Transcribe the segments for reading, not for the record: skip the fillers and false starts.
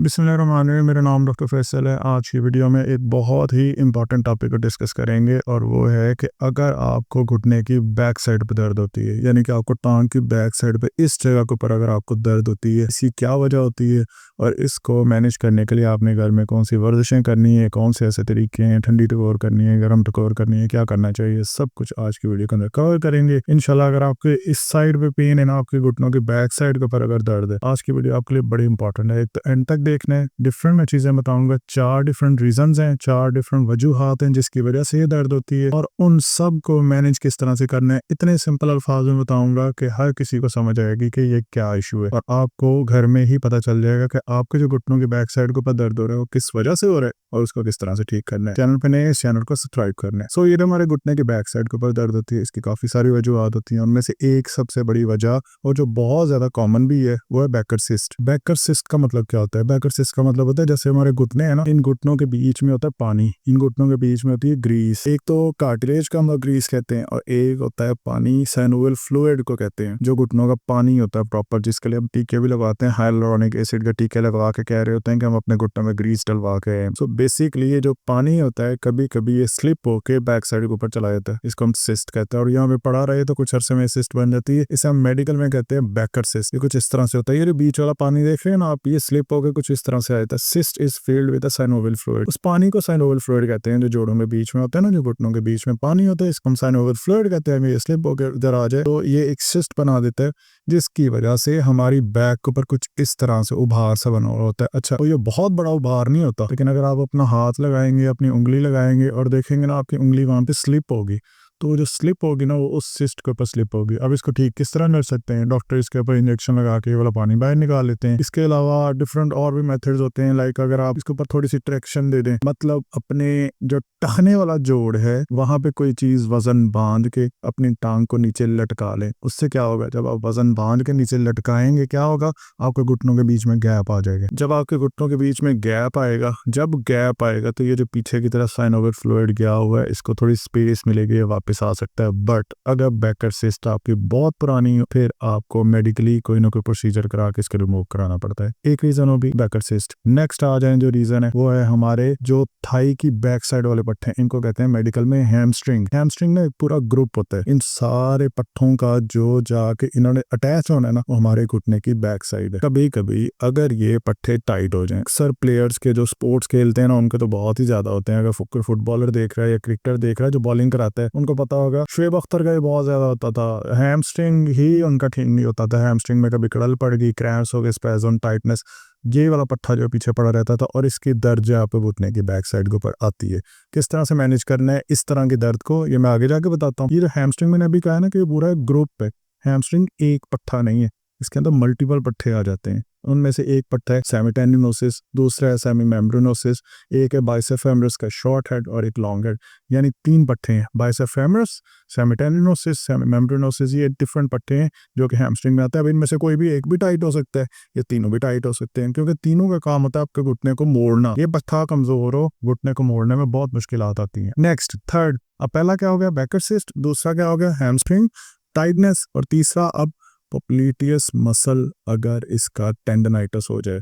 बिस्मिल्लाहिर्रहमानिर्रहीम। मेरा नाम डॉक्टर फैसल है। आज की वीडियो में एक बहुत ही इंपॉर्टेंट टॉपिक को डिस्कस करेंगे और वो है कि अगर आपको घुटने की बैक साइड पे दर्द होती है, यानी कि आपको टांग की बैक साइड पे इस जगह के ऊपर अगर आपको दर्द होती है, इसकी क्या वजह होती है और इसको मैनेज करने के लिए आपने घर में कौन सी वर्जिशें करनी है, कौन से ऐसे तरीके हैं, ठंडी टकोर करनी है, गर्म टकोर करनी है, क्या करना चाहिए, सब कुछ आज की वीडियो के अंदर कवर करेंगे इंशाल्लाह। अगर आपके इस साइड पे पेन है ना, आपके घुटनों की बैक साइड के ऊपर अगर दर्द है, आज की वीडियो आपके लिए बड़ी इंपॉर्टेंट है। एक तो एंड तक देखना है। डिफरेंट मैं चीज़ें बताऊंगा, 4 डिफरेंट रीजंस हैं, 4 डिफरेंट वजूहात हैं जिसकी वजह से ये दर्द होती है और उन सब को मैनेज किस तरह से करना है इतने सिंपल अल्फाज में बताऊंगा कि हर किसी को समझ आएगी कि ये क्या इशू है और आपको घर में ही पता चल जाएगा कि आपके जो घुटनों की बैक साइड के ऊपर दर्द हो रहा है वो किस वजह से हो रहा है और उसको किस तरह से ठीक करना है। चैनल पे नए, इस चैनल को सब्सक्राइब करना है। सो ये हमारे घुटने की बैक साइड के ऊपर दर्द होती है, इसकी काफ़ी सारी वजूहात होती हैं। उनमें से एक सबसे बड़ी वजह और जो बहुत ज़्यादा कॉमन भी है वो है बैकर सिस्ट। बैकर सिस्ट का मतलब क्या होता है? बैकर सिस्ट का मतलब होता है जैसे हमारे घुटने हैं ना, इन घुटनों के बीच में होता है पानी, इन घुटनों के बीच में होती है ग्रीस। एक तो कार्टिलेज का हम ग्रीस कहते हैं और एक होता है पानी, साइनोवियल फ्लूइड को कहते हैं, जो घुटनों का पानी होता है प्रॉपर, जिसके लिए हम टीके भी लगवाते हैं, हाइलुरोनिक एसिड का टीके लगवा के कह रहे होते हैं कि हम अपने घुटनों में ग्रीस डलवा के हैं। सो बेसिकली ये जो पानी होता है कभी कभी ये स्लिप होके बैक साइड के ऊपर चला जाता है, इसको हम सिस्ट कहते हैं। और यहाँ पे पढ़ा रहे तो कुछ अरसे में सिस्ट बन जाती है, इसे हम मेडिकल में कहते हैं बैकर सिस्ट। ये कुछ इस तरह से होता है, ये बीच वाला पानी देख रहे हैं ना आप, ये स्लिप होकर कुछ इस तरह से आ जाता है। Cyst is field with synovial fluid. उस पानी को साइनोवियल फ्लूइड कहते हैं जो जोड़ों में बीच में होता है ना, जो घुटनों के बीच में पानी होता है, इसको हम साइनोवियल फ्लूइड कहते हैं। ये स्लिप होकर इधर आ जाए तो ये एक सिस्ट बना देता है जिसकी वजह से हमारी बैक के ऊपर कुछ इस तरह से उभार सा बना हुआ होता है। अच्छा, तो ये बहुत बड़ा उभार नहीं होता, लेकिन अगर आप अपना हाथ लगाएंगे, अपनी उंगली लगाएंगे और देखेंगे ना आपकी उंगली वहां पे स्लिप होगी, तो जो स्लिप होगी ना वो उस सिस्ट के ऊपर स्लिप होगी। अब इसको ठीक किस तरह कर सकते हैं? डॉक्टर इसके ऊपर इंजेक्शन लगा के ये वाला पानी बाहर निकाल लेते हैं। इसके अलावा डिफरेंट और भी मेथड्स होते हैं, लाइक अगर आप इसके ऊपर थोड़ी सी ट्रैक्शन दे दें, मतलब अपने जो टहने वाला जोड़ है वहां पे कोई चीज वजन बांध के अपनी टांग को नीचे लटका लें। उससे क्या होगा, जब आप वजन बांध के नीचे लटकाएंगे क्या होगा, आपके घुटनों के बीच में गैप आ जाएगा। जब आपके घुटनों के बीच में गैप आएगा, जब गैप आएगा तो ये जो पीछे की तरफ साइनोवियल फ्लूइड गया हुआ है इसको थोड़ी स्पेस मिलेगी, वापस आ सकता है। बट अगर बैकर सिस्ट आपकी बहुत पुरानी हो फिर आपको मेडिकली कोई ना कोई प्रोसीजर करा के इसको रिमूव कराना पड़ता है। एक रीजन हो भी बैकर सिस्ट। नेक्स्ट आ जाए जो रीजन है वो है हमारे जो थाई की बैक साइड वाले पट्टे, इनको कहते हैं मेडिकल में हैमस्ट्रिंग। हैमस्ट्रिंग में एक पूरा ग्रुप होता है, इन सारे पट्टों का जो जाके इन्होंने अटैच होना है ना, वो हमारे घुटने की बैक साइड है। कभी कभी अगर ये पट्टे टाइट हो जाएं, अक्सर प्लेयर्स के जो स्पोर्ट्स खेलते हैं ना उनके तो बहुत ही ज्यादा होते हैं। अगर फुटबॉलर देख रहा है या क्रिकेटर देख रहा है जो बॉलिंग कराता है, उनको पता होगा शुएब अख्तर का ये बहुत ज्यादा होता था, हैमस्ट्रिंग ही उनका ठीक नहीं होता था। हैमस्ट्रिंग में कभी कड़ल पड़ गई, क्रैम्प्स हो गए, स्पैज़म, टाइटनेस, ये वाला पट्टा जो पीछे पड़ा रहता था और इसकी दर्द जो आपके घुटने की बैक साइड के ऊपर आती है। किस तरह से मैनेज करना है इस तरह की दर्द को, ये मैं आगे जाके बताता हूँ। ये जो हैमस्ट्रिंग मैंने अभी कहा है ना कि ये पूरा ग्रुप है, हैमस्ट्रिंग एक पट्टा नहीं है, इसके अंदर मल्टीपल पट्टे आ जाते हैं। उनमें से एक पट्टा है सेमीटेंडिनोसिस, दूसरा है सेमी मेम्ब्रेनोसिस, एक है बाइसेप्स फेमोरस का शॉर्ट हेड और एक लॉन्ग हेड, यानी 3 पट्टे हैं। बाइसेप्स फेमोरस, सेमीटेंडिनोसिस, सेमी मेम्ब्रेनोसिस, ये डिफरेंट पट्टे हैं जो कि हैमस्ट्रिंग में आते हैं। अब इनमें से कोई भी एक भी टाइट हो सकता है, ये तीनों भी टाइट हो सकते हैं, क्योंकि तीनों का काम होता है आपके घुटने को मोड़ना। ये पट्टा कमजोर हो, घुटने को मोड़ने में बहुत मुश्किलात आती हैं। नेक्स्ट, थर्ड, अब पहला क्या हो गया बैकर सिस्ट, दूसरा क्या हो गया हैमस्ट्रिंग टाइटनेस और तीसरा अब पोप्लीटियस मसल अगर इसका टेंडनाइटिस हो जाए।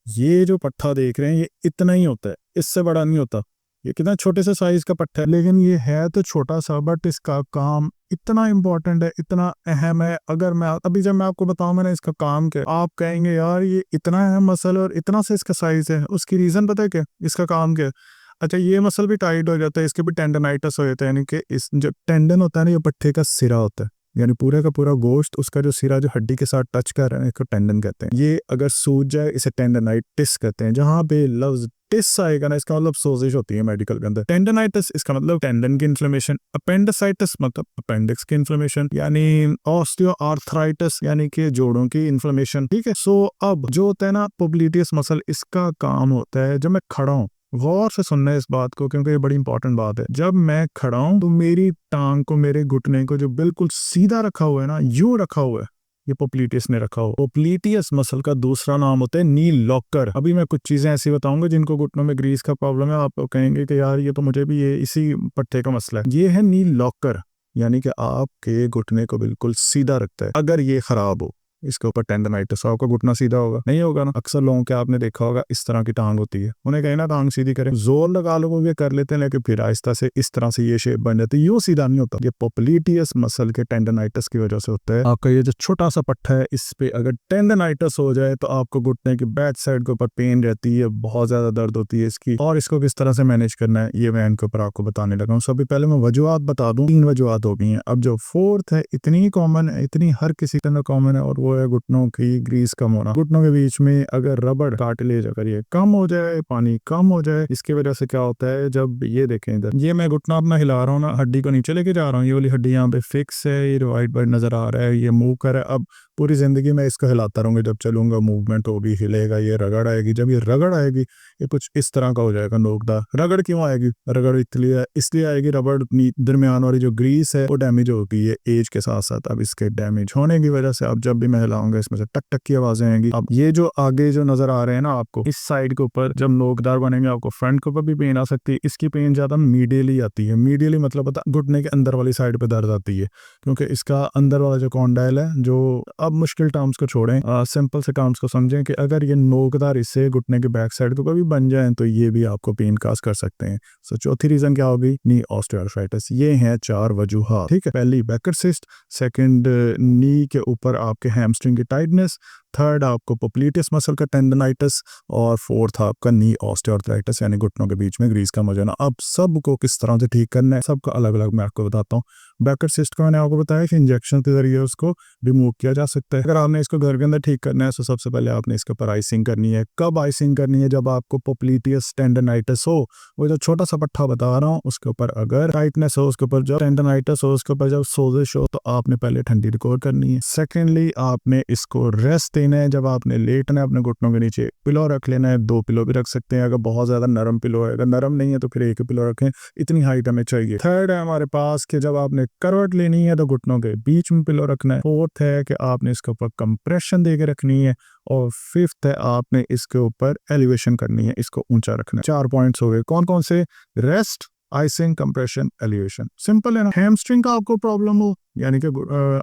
ये जो पट्टा देख रहे हैं ये इतना ही होता है, इससे बड़ा नहीं होता। ये कितना छोटे से साइज का पट्टा है, लेकिन ये है तो छोटा सा, बट इसका काम इतना इंपॉर्टेंट है, इतना अहम है। अगर मैं अभी जब मैं आपको बताऊं मैंने इसका काम क्या, आप कहेंगे यार ये इतना अहम मसल और इतना से इसका साइज है। उसकी रीजन पता है क्या, इसका काम क्या है? अच्छा, ये मसल भी टाइट हो जाता है, इसके भी टेंडनाइटिस हो जाता है, यानी कि इस जो टेंडन होता है ना, ये पट्टे का सिरा होता है, यानी पूरे का पूरा गोश्त, उसका जो सिरा जो हड्डी के साथ टच कर रहा है इसको टेंडन कहते हैं। ये अगर सूज जाए इसे टेंडनाइटिस कहते हैं। जहां पे लफ्ज टिस आएगा ना, इसका मतलब सोजिश होती है मेडिकल के अंदर। टेंडनाइटिस इसका मतलब टेंडन की इन्फ्लेमेशन, अपेंडिसाइटिस मतलब अपेंडिक्स की इन्फ्लेमेशन, यानी ऑस्टियोआर्थराइटिस यानी कि जोड़ों की इन्फ्लेमेशन। ठीक है, सो अब जो होता है ना पोप्लीटियस मसल, इसका काम होता है जब मैं खड़ा हूँ, गौर से सुनना है इस बात को क्योंकि ये बड़ी इंपॉर्टेंट बात है। जब मैं खड़ा हूं तो मेरी टांग को, मेरे घुटने को जो बिल्कुल सीधा रखा हुआ है ना, यूं रखा हुआ है, ये पोप्लीटियस ने रखा हुआ। पोप्लीटियस मसल का दूसरा नाम होता है नी लॉकर। अभी मैं कुछ चीजें ऐसी बताऊंगा जिनको घुटनों में ग्रीस का प्रॉब्लम है, आप कहेंगे कि यार ये तो मुझे भी ये इसी पट्टे का मसला है। ये है नी लॉकर, यानी कि आपके घुटने को बिल्कुल सीधा रखता है। अगर ये खराब हो इसके ऊपर टेंडनाइटिस, आपका घुटना सीधा होगा नहीं होगा ना। अक्सर लोगों के आपने देखा होगा इस तरह की टांग होती है, उन्हें कहीं ना टांग सीधी करें, जोर लगा लो ये कर लेते हैं, लेकिन फिर आहिस्ता से इस तरह से ये शेप बन जाती है, यूं सीधा नहीं होता। ये पोप्लीटियस मसल के टेंडनाइटिस की वजह से होता है। आपका ये जो छोटा सा पट्टा है इस पे अगर टेंडनाइटिस हो जाए तो आपको घुटने की बैक साइड के ऊपर पेन रहती है, बहुत ज्यादा दर्द होती है इसकी, और इसको किस तरह से मैनेज करना है ये मैं इनके ऊपर आपको बताने लगा हूँ। सबसे पहले मैं वजूहात बता दूं, 3 वजूहात हो गई हैं। अब जो फोर्थ है इतनी कॉमन है, इतनी हर किसी के अंदर कॉमन है, और वो है घुटनों की ग्रीस कम होना। घुटनों के बीच में अगर रबड़ कार्टिलेज अगर ये कम हो जाए, पानी कम हो जाए, इसकी वजह से क्या होता है, जब ये देखें इधर, ये मैं घुटना अपना हिला रहा हूँ ना, हड्डी को नीचे लेके जा रहा हूँ, ये वाली हड्डी यहाँ पे फिक्स है, ये वाइट वाइट नजर आ रहा है, ये मूव कर रहा है। अब पूरी जिंदगी में इसको हिलाता रहूंगा, जब चलूंगा मूवमेंट होगी, हिलेगा, ये रगड़ आएगी। जब ये रगड़ आएगी ये कुछ इस तरह का हो जाएगा नोकदार। रगड़ क्यों आएगी, रगड़ इसलिए आएगी, रबड़ दरमियान वाली जो ग्रीस है वो डैमेज होती है एज के साथ साथ। अब इसके डैमेज होने की वजह से अब जब भी मैं हिलाऊंगा इसमें से टक टक की आवाजें आएंगी। अब ये जो आगे जो नजर आ रहे हैं ना आपको, इस साइड के ऊपर जब नोकदार बनेंगे आपको फ्रंट के ऊपर भी पेन आ सकती है। इसकी पेन ज्यादा मीडियली आती है, मीडियली मतलब पता घुटने के अंदर वाली साइड पे दर्द आती है, क्योंकि इसका अंदर वाला जो कॉन्डाइल है, जो अब मुश्किल टर्म्स को छोड़ें, सिंपल से टर्म्स को समझें कि अगर ये नोकदार इससे घुटने के बैक साइड के ऊपर भी बन जाए तो ये भी आपको पेन काज कर सकते हैं। सो चौथी रीजन क्या होगी, नी ऑस्टियोआर्थराइटिस। ये हैं 4 वजूहात, ठीक है। पहली बैकर सिस्ट, सेकंड नी के ऊपर आपके हैमस्ट्रिंग की टाइटनेस, थर्ड आपको पोप्लीटियस मसल का टेंडनाइटिस, और फोर्थ आपका नी ऑस्टियोआर्थराइटिस यानी घुटनों के बीच में ग्रीस कम हो जाना। अब सबको किस तरह से ठीक करना है, सबका अलग अलग मैं आपको बताता हूँ। बैकर सिस्ट का मैंने आपको बताया कि इंजेक्शन के जरिए उसको रिमूव किया जा सकता है। अगर आपने इसको घर के अंदर ठीक करना है तो सबसे पहले आपने इसके ऊपर आइसिंग करनी है। कब आइसिंग करनी है, जब आपको पोप्लीटियस टेंडनाइटिस हो, वो जो छोटा सा पट्टा बता रहा हूँ उसके ऊपर अगर टाइटनेस हो, उसके ऊपर जब टेंडनाइटिस हो, उसके ऊपर जब सोजिश हो, तो आपने पहले ठंडी रिकवर करनी है। सेकेंडली आपने इसको रेस्ट देना है, जब आपने लेटना है अपने घुटनों के नीचे पिलो रख लेना है, 2 पिलो भी रख सकते हैं अगर बहुत ज्यादा नरम पिलो है, अगर नरम नहीं है तो फिर एक ही पिलो रखें, इतनी हाइट हमें चाहिए। थर्ड है हमारे पास कि जब आपने करवट लेनी है तो घुटनों के बीच में पिलो रखना है। फोर्थ है कि आपने इसके ऊपर कंप्रेशन दे के रखनी है, और फिफ्थ है आपने इसके ऊपर एलिवेशन करनी है, इसको ऊंचा रखना है। 4 पॉइंट्स हो गए, कौन कौन से, rest, icing, compression, elevation. Simple है ना। हैमस्ट्रिंग का आपको प्रॉब्लम हो, यानी कि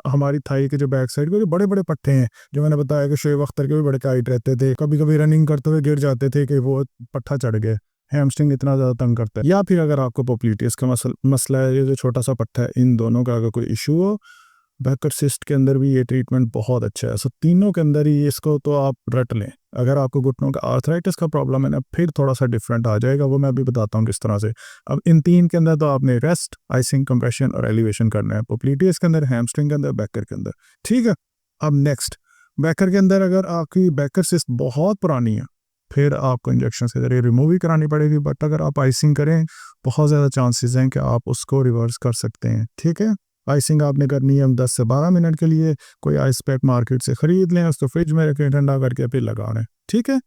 हमारी थाई के जो बैक साइड के जो बड़े बड़े पट्टे हैं, जो मैंने बताया कि शोएब अख्तर के भी बड़े टाइट रहते थे, कभी कभी रनिंग करते हुए गिर जाते थे कि वो पट्टा चढ़ गया, हैमस्ट्रिंग इतना ज्यादा तंग करता है। या फिर अगर आपको पोप्लीटियस का मसला है, ये जो छोटा सा पट्टा है, इन दोनों का अगर कोई इशू हो, बैकर सिस्ट के अंदर भी ये ट्रीटमेंट बहुत अच्छा है। सो तीनों के अंदर ही इसको तो आप रट लें। अगर आपको घुटनों का आर्थराइटिस का प्रॉब्लम है ना, फिर थोड़ा सा डिफरेंट आ जाएगा, वो मैं अभी बताता हूँ किस तरह से। अब इन 3 के अंदर तो आपने रेस्ट, आइसिंग, कंप्रेशन और एलिवेशन करना है, पोप्लीटियस के अंदर, हैमस्ट्रिंग के अंदर, बैकर के अंदर, ठीक है। अब नेक्स्ट, बैकर के अंदर अगर आपकी बैकर सिस्ट बहुत पुरानी है फिर आपको इंजेक्शन के जरिए रिमूव ही करानी पड़ेगी, बट अगर आप आइसिंग करें बहुत ज़्यादा चांसेस हैं कि आप उसको रिवर्स कर सकते हैं, ठीक है। आइसिंग आपने करनी है 10 से 12 मिनट के लिए, कोई आइस पैक मार्केट से खरीद लें, उसको फ्रिज में रखें, ठंडा करके फिर लगा लें, ठीक है।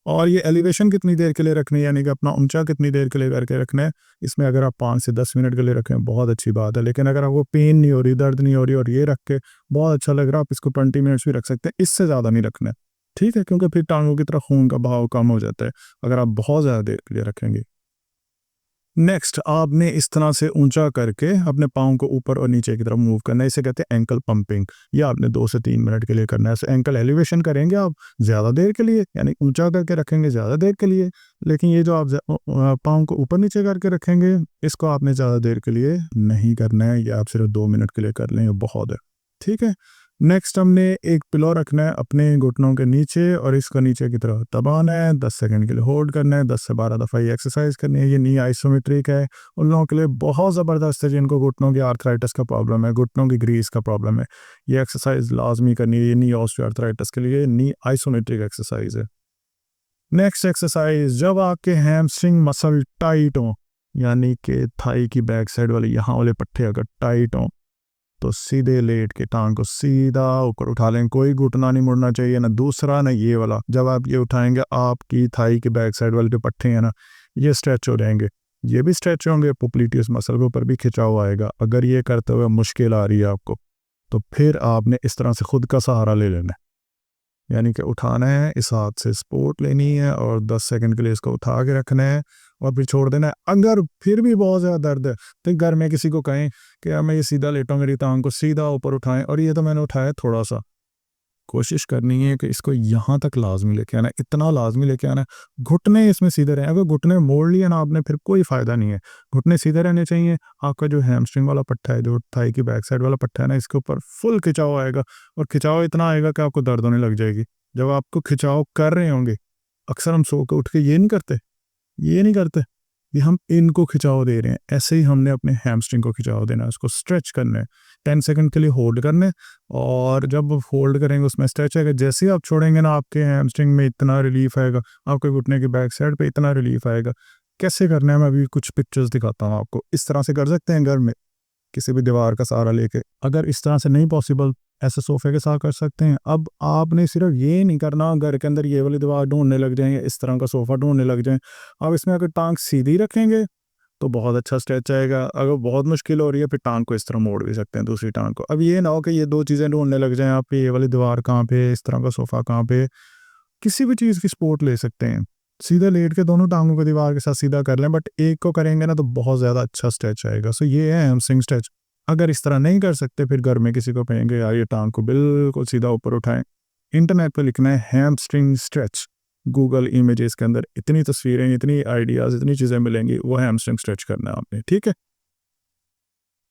और ये एलिवेशन कितनी देर के लिए रखनी है, यानी कि अपना ऊंचा कितनी देर के लिए करके रखना है, इसमें अगर आप 5 से 10 मिनट के लिए रखें बहुत अच्छी बात है। लेकिन अगर आपको पेन नहीं हो रही, दर्द नहीं हो रही और ये रख के बहुत अच्छा लग रहा है, आप इसको 20 मिनट्स भी रख सकते हैं, इससे ज़्यादा नहीं रखना है, ठीक है, क्योंकि फिर टांगों की तरफ खून का बहाव कम हो जाता है अगर आप बहुत ज़्यादा देर के लिए रखेंगे। नेक्स्ट, आपने इस तरह से ऊंचा करके अपने पाँव को ऊपर और नीचे की तरफ मूव करना है, इसे कहते हैं एंकल पंपिंग। ये आपने 2 से 3 मिनट के लिए करना है। एंकल एलिवेशन करेंगे आप ज़्यादा देर के लिए, यानी ऊंचा करके रखेंगे ज़्यादा देर के लिए, लेकिन ये जो आप पाँव को ऊपर नीचे करके रखेंगे इसको आपने ज़्यादा देर के लिए नहीं करना है, ये आप सिर्फ 2 मिनट के लिए कर लें, बहुत है, ठीक है। नेक्स्ट, हमने एक पिलो रखना है अपने घुटनों के नीचे और इसको नीचे की तरफ दबाना है, 10 सेकंड के लिए होल्ड करना है, 10 से 12 दफ़ा ये एक्सरसाइज करनी है। ये नी आइसोमेट्रिक है, उन लोगों के लिए बहुत ज़बरदस्त है जिनको घुटनों की आर्थराइटिस का प्रॉब्लम है, घुटनों की ग्रीस का प्रॉब्लम है, ये एक्सरसाइज लाजमी करनी है। ये नी ऑस्टियोआर्थराइटिस के लिए नी आइसोमेट्रिक एक्सरसाइज है। नेक्स्ट एक्सरसाइज, जब आपके हैमस्ट्रिंग मसल टाइट हो, यानी कि थाई की बैक साइड वाले यहाँ वाले पट्टे अगर टाइट हों, तो सीधे लेट के टांग को सीधा ऊपर उठा लें, कोई घुटना नहीं मुड़ना चाहिए, ना दूसरा ना ये वाला। जब आप ये उठाएंगे आपकी थाई के बैक साइड वाले जो पट्टे हैं ना, ये स्ट्रेच हो जाएंगे, ये भी स्ट्रेच होंगे, पोप्लीटियस मसल के ऊपर भी खिंचाव आएगा। अगर ये करते हुए मुश्किल आ रही है आपको, तो फिर आपने इस तरह से खुद का सहारा ले लेना है, यानी कि उठाना है, इस हाथ से सपोर्ट लेनी है और 10 सेकंड के लिए इसको उठा के रखना है और फिर छोड़ देना है। अगर फिर भी बहुत ज़्यादा दर्द है तो घर में किसी को कहें कि मैं ये सीधा लेटा हूँ, मेरी टांग को सीधा ऊपर उठाएं, और ये तो मैंने उठाया थोड़ा सा, कोशिश करनी है कि इसको यहाँ तक लाजमी लेके आना है, इतना लाजमी लेके आना है। घुटने इसमें सीधे रहें, अगर घुटने मोड़ लिए ना आपने फिर कोई फ़ायदा नहीं है। घुटने सीधे रहने चाहिए। आपका जो हैमस्ट्रिंग वाला पट्टा है, जो थाई की बैक साइड वाला पट्टा है ना, इसके ऊपर फुल खिंचाव आएगा, और खिंचाव इतना आएगा कि आपको दर्द होने लग जाएगी। जब आपको खिंचाव कर रहे होंगे, अक्सर हम सो के उठ के ये नहीं करते कि हम इनको खिंचाव दे रहे हैं, ऐसे ही हमने अपने हैमस्ट्रिंग को खिंचाव देना है, उसको स्ट्रेच करना है। 10 सेकंड के लिए होल्ड करना है, और जब होल्ड करेंगे उसमें स्ट्रेच आएगा। जैसे ही आप छोड़ेंगे ना, आपके हैमस्ट्रिंग में इतना रिलीफ आएगा, आपके घुटने की बैक साइड पे इतना रिलीफ आएगा। कैसे करना है मैं अभी कुछ पिक्चर्स दिखाता हूँ आपको। इस तरह से कर सकते हैं घर में, किसी भी दीवार का सहारा लेके। अगर इस तरह से नहीं पॉसिबल, ऐसे सोफे के साथ कर सकते हैं। अब आपने सिर्फ ये नहीं करना घर के अंदर ये वाली दीवार ढूंढने लग जाएं या इस तरह का सोफा ढूंढने लग जाएं। आप इसमें अगर टांग सीधी रखेंगे तो बहुत अच्छा स्ट्रेच आएगा। अगर बहुत मुश्किल हो रही है, फिर टांग को इस तरह मोड़ भी सकते हैं, दूसरी टांग को। अब ये ना हो कि ये दो चीज़ें ढूंढने लग जाएं आप, ये वाली दीवार कहाँ पे, इस तरह का सोफा कहाँ पे। किसी भी चीज़ की सपोर्ट ले सकते हैं, सीधा लेट के दोनों टांगों को दीवार के साथ सीधा कर लें, बट एक को करेंगे ना तो बहुत ज़्यादा अच्छा स्ट्रेच आएगा। सो ये है हैमस्ट्रिंग स्ट्रेच। अगर इस तरह नहीं कर सकते, फिर घर में किसी को कहेंगे यार ये टांग को बिल्कुल सीधा ऊपर उठाएं। इंटरनेट पे लिखना है हैमस्ट्रिंग स्ट्रेच, गूगल इमेजेस के अंदर इतनी तस्वीरें, इतनी आइडियाज़, इतनी चीज़ें मिलेंगी। वो हैमस्ट्रिंग स्ट्रेच करना है आपने, ठीक है।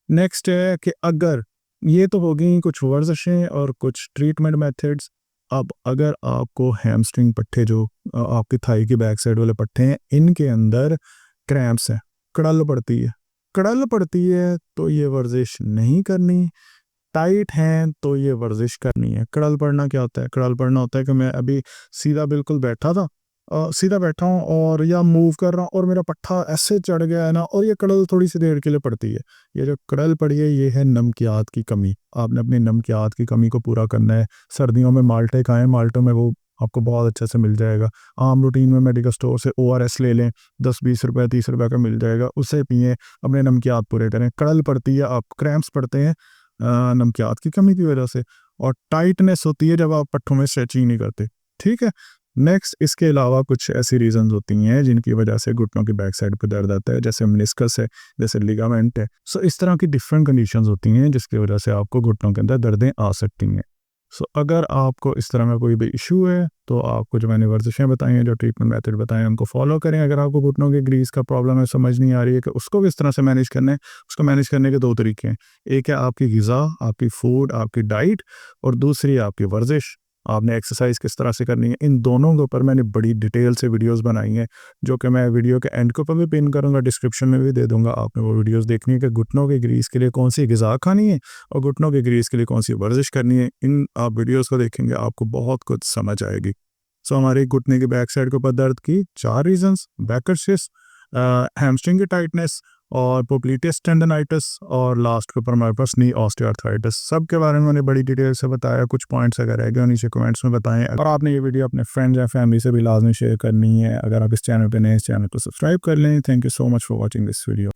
नेक्स्ट है कि अगर ये तो हो गई कुछ वर्जिशें और कुछ ट्रीटमेंट मेथड्स। अब अगर आपको हैमस्ट्रिंग पट्टे जो आपकी थाई की बैक साइड वाले पट्टे हैं, इनके अंदर क्रैम्प्स हैं, कड़ल पड़ती है तो ये वर्जिश नहीं करनी। टाइट हैं तो ये वर्जिश करनी है। कड़ल पड़ना क्या होता है? कड़ल पड़ना होता है कि मैं अभी सीधा बिल्कुल बैठा था, सीधा बैठा हूँ और या मूव कर रहा हूँ और मेरा पट्टा ऐसे चढ़ गया है ना, और ये कड़ल थोड़ी सी देर के लिए पड़ती है। ये जो कड़ल पड़ी है, ये है नमकियात की कमी। आपने अपनी नमकियात की कमी को पूरा करना है। सर्दियों में माल्टे खाएं, माल्टों में वो आपको बहुत अच्छे से मिल जाएगा। आम रूटीन में मेडिकल स्टोर से ORS ले लें, 10-20 रुपये 30 रुपये का मिल जाएगा, उसे पिएँ, अपने नमकियात पूरे करें। कड़ल पड़ती है, आप क्रैम्प्स पड़ते हैं नमकियात की कमी की वजह से, और टाइटनेस होती है जब आप पट्टों में स्ट्रेचिंग नहीं करते, ठीक है। नेक्स्ट, इसके अलावा कुछ ऐसी रीजंस होती हैं जिनकी वजह से घुटनों की बैक साइड पे दर्द आता है, जैसे मेनिस्कस है, जैसे लिगामेंट है। सो इस तरह की डिफरेंट कंडीशंस होती हैं जिसकी वजह से आपको घुटनों के अंदर दर्दें आ सकती हैं। सो अगर आपको इस तरह का कोई भी इशू है तो आपको जो मैंने वर्जिशें बताई हैं, जो ट्रीटमेंट मेथड बताए हैं, उनको फॉलो करें। अगर आपको घुटनों के ग्रीस का प्रॉब्लम है, समझ नहीं आ रही है कि उसको किस तरह से मैनेज करना है, उसको मैनेज करने के 2 तरीके हैं। एक है आपकी ग़िज़ा, आपकी फूड, आपकी डाइट, और दूसरी आपकी वर्जिश, आपने एक्सरसाइज किस तरह से करनी है। इन दोनों के ऊपर मैंने बड़ी डिटेल से वीडियोस बनाई हैं, जो कि मैं वीडियो के एंड के ऊपर भी पिन करूंगा, डिस्क्रिप्शन में भी दे दूंगा। आपने वो वीडियोस देखनी है कि घुटनों के ग्रीस के लिए कौन सी ग़िज़ा खानी है और घुटनों के ग्रीस के लिए कौन सी वर्जिश करनी है। इन आप वीडियोस को देखेंगे, आपको बहुत कुछ समझ आएगी। सो हमारे घुटने की बैक साइड के ऊपर दर्द की 4 रीजंस: बैकर्सिस, हैमस्ट्रिंग की टाइटनेस, और पोप्लीटियस टेंडनाइटिस, और लास्ट के ऊपर हमारे पास नी ऑस्टियोआर्थराइटिस। सब के बारे में मैंने बड़ी डिटेल से बताया। कुछ पॉइंट्स अगर रह गए नीचे कमेंट्स में बताएं, और आपने ये वीडियो अपने फ्रेंड्स या फैमिली से भी लाजमी शेयर करनी है। अगर आप इस चैनल पे नए, इस चैनल को सब्सक्राइब कर लें। Thank you so much for watching this video.